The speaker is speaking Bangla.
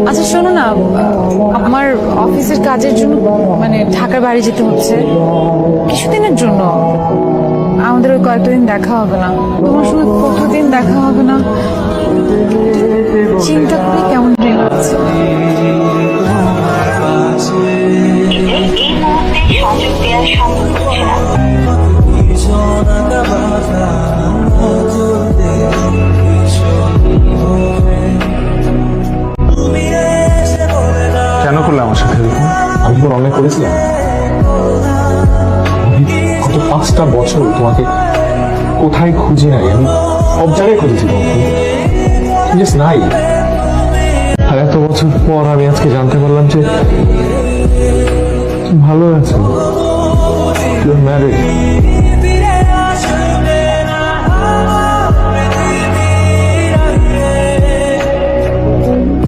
আচ্ছা শোনো না, আমার অফিসের কাজের জন্য মানে ঢাকার বাড়ি যেতে হচ্ছে কিছুদিনের জন্য। আমাদের ওই কয়েকটা দিন দেখা হবে না। তোমার সঙ্গে কতদিন দেখা হবে না, চিন্তা করে কেমন লাগছে। এই মুহূর্তে সংযোগ দেওয়া সম্ভব হচ্ছে না। কেন করলে আমার সাথে এরকম? আমি কি অন্যায় করেছিলাম? গত 5টা বছর তোমাকে কোথায় খুঁজে নাই, আমি সব জায়গায় খুঁজেছি জাস্ট নাই। আর এত বছর পর আমি আজকে জানতে পারলাম যে তুমি ভালো আছো, ম্যারিড।